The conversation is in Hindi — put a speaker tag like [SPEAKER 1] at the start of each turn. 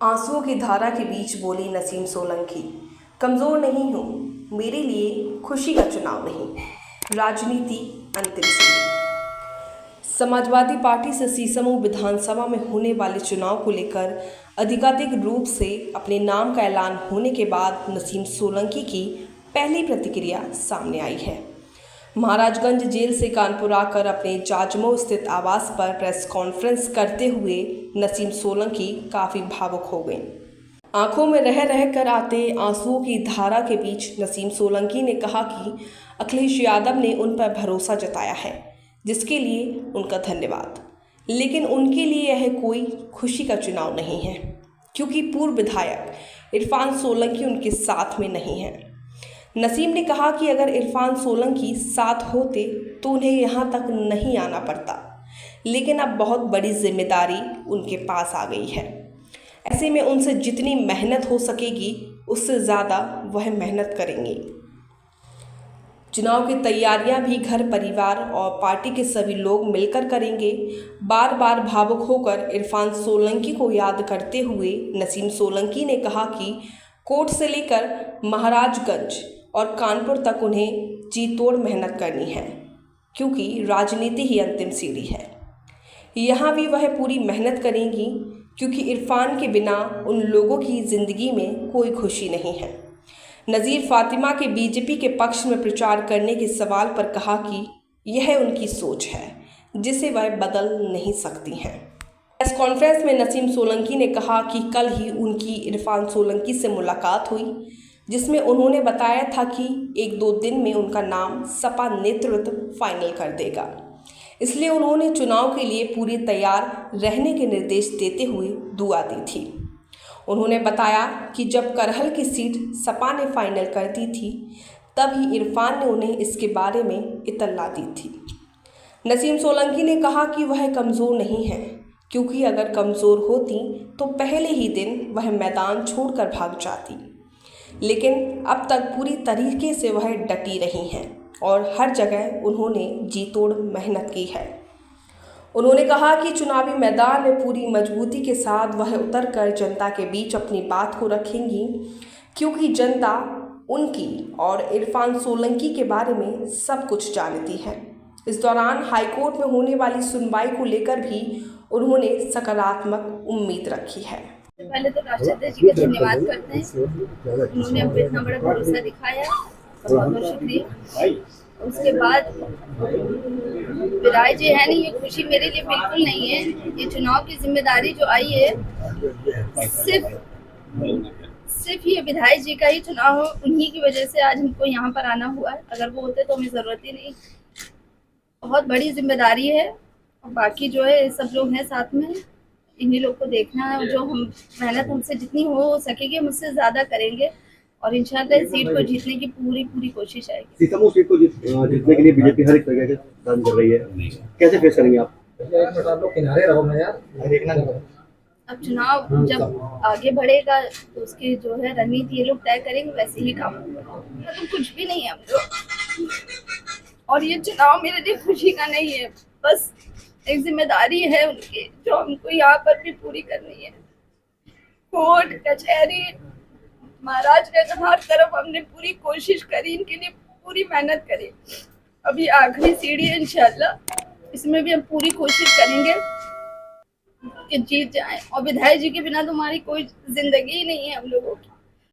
[SPEAKER 1] आंसुओं की धारा के बीच बोली नसीम सोलंकी, कमज़ोर नहीं हूँ, मेरे लिए खुशी का चुनाव नहीं, राजनीति अंतिम सीढ़ी। समाजवादी पार्टी से सीसमऊ विधानसभा में होने वाले चुनाव को लेकर आधिकारिक रूप से अपने नाम का ऐलान होने के बाद नसीम सोलंकी की पहली प्रतिक्रिया सामने आई है। महाराजगंज जेल से कानपुर आकर अपने जाजमऊ स्थित आवास पर प्रेस कॉन्फ्रेंस करते हुए नसीम सोलंकी काफ़ी भावुक हो गईं। आंखों में रह रह कर आते आंसुओं की धारा के बीच नसीम सोलंकी ने कहा कि अखिलेश यादव ने उन पर भरोसा जताया है, जिसके लिए उनका धन्यवाद। लेकिन उनके लिए यह कोई खुशी का चुनाव नहीं है, क्योंकि पूर्व विधायक इरफान सोलंकी उनके साथ में नहीं है। नसीम ने कहा कि अगर इरफान सोलंकी साथ होते तो उन्हें यहाँ तक नहीं आना पड़ता, लेकिन अब बहुत बड़ी जिम्मेदारी उनके पास आ गई है। ऐसे में उनसे जितनी मेहनत हो सकेगी उससे ज़्यादा वह मेहनत करेंगे। चुनाव की तैयारियां भी घर परिवार और पार्टी के सभी लोग मिलकर करेंगे। बार बार भावुक होकर इरफान सोलंकी को याद करते हुए नसीम सोलंकी ने कहा कि कोर्ट से लेकर महाराजगंज और कानपुर तक उन्हें जी तोड़ मेहनत करनी है, क्योंकि राजनीति ही अंतिम सीढ़ी है। यहाँ भी वह पूरी मेहनत करेंगी, क्योंकि इरफान के बिना उन लोगों की ज़िंदगी में कोई खुशी नहीं है। नज़ीर फातिमा के बीजेपी के पक्ष में प्रचार करने के सवाल पर कहा कि यह उनकी सोच है, जिसे वह बदल नहीं सकती हैं। प्रेस कॉन्फ्रेंस में नसीम सोलंकी ने कहा कि कल ही उनकी इरफान सोलंकी से मुलाकात हुई, जिसमें उन्होंने बताया था कि 1-2 दिन में उनका नाम सपा नेतृत्व फाइनल कर देगा। इसलिए उन्होंने चुनाव के लिए पूरी तैयार रहने के निर्देश देते हुए दुआ दी थी। उन्होंने बताया कि जब करहल की सीट सपा ने फाइनल कर दी थी, तब ही इरफान ने उन्हें इसके बारे में इत्तला दी थी। नसीम सोलंकी ने कहा कि वह कमज़ोर नहीं है, क्योंकि अगर कमज़ोर होती तो पहले ही दिन वह मैदान छोड़कर भाग जाती। लेकिन अब तक पूरी तरीके से वह डटी रही हैं और हर जगह उन्होंने जी तोड़ मेहनत की है। उन्होंने कहा कि चुनावी मैदान में पूरी मजबूती के साथ वह उतरकर जनता के बीच अपनी बात को रखेंगी, क्योंकि जनता उनकी और इरफान सोलंकी के बारे में सब कुछ जानती है। इस दौरान हाईकोर्ट में होने वाली सुनवाई को लेकर भी उन्होंने सकारात्मक उम्मीद रखी है।
[SPEAKER 2] पहले तो राष्ट्रपति जी का धन्यवाद करते हैं, उन्होंने हमको इतना बड़ा भरोसा दिखाया, बहुत बहुत शुक्रिया। उसके बाद विधायक जी है नहीं, ये खुशी मेरे लिए बिल्कुल नहीं है। ये चुनाव की जिम्मेदारी जो आई है, सिर्फ ये विधायक जी का ही चुनाव हो, उन्हीं की वजह से आज हमको यहाँ पर आना हुआ है। अगर वो होते तो हमें ज़रूरत ही नहीं। बहुत बड़ी जिम्मेदारी है और बाकी जो है सब लोग हैं साथ में, इन्हीं लोग को देखना है। जो हम मेहनत हमसे जितनी हो सकेगी हम उससे ज़्यादा करेंगे और इंशाल्लाह इस सीट को जीतने की पूरी कोशिश आएगी।
[SPEAKER 3] सीसमऊ सीट को जीतने के लिए बीजेपी हर एक तरह के काम कर रही है, कैसे फेस करेंगे आप?
[SPEAKER 4] किनारे रहो ना यार, देखना नहीं।
[SPEAKER 2] अब चुनाव जब आगे बढ़ेगा तो उसकी जो है रणनीति ये लोग तय करेंगे, वैसे ही काम होगा। मतलब कुछ भी नहीं है हम लोग, और ये चुनाव मेरे लिए खुशी का नहीं है, बस एक जिम्मेदारी है उनकी जो हमको यहाँ पर भी पूरी करनी है। कोर्ट कचहरी महाराजगंज हर तरफ हमने पूरी कोशिश करी, इनके लिए पूरी मेहनत करी। अभी आखिरी सीढ़ी है इंशाल्लाह, इसमें भी हम पूरी कोशिश करेंगे कि जीत जाए। और विधायक जी के बिना तो हमारी कोई जिंदगी ही नहीं है हम लोगों की।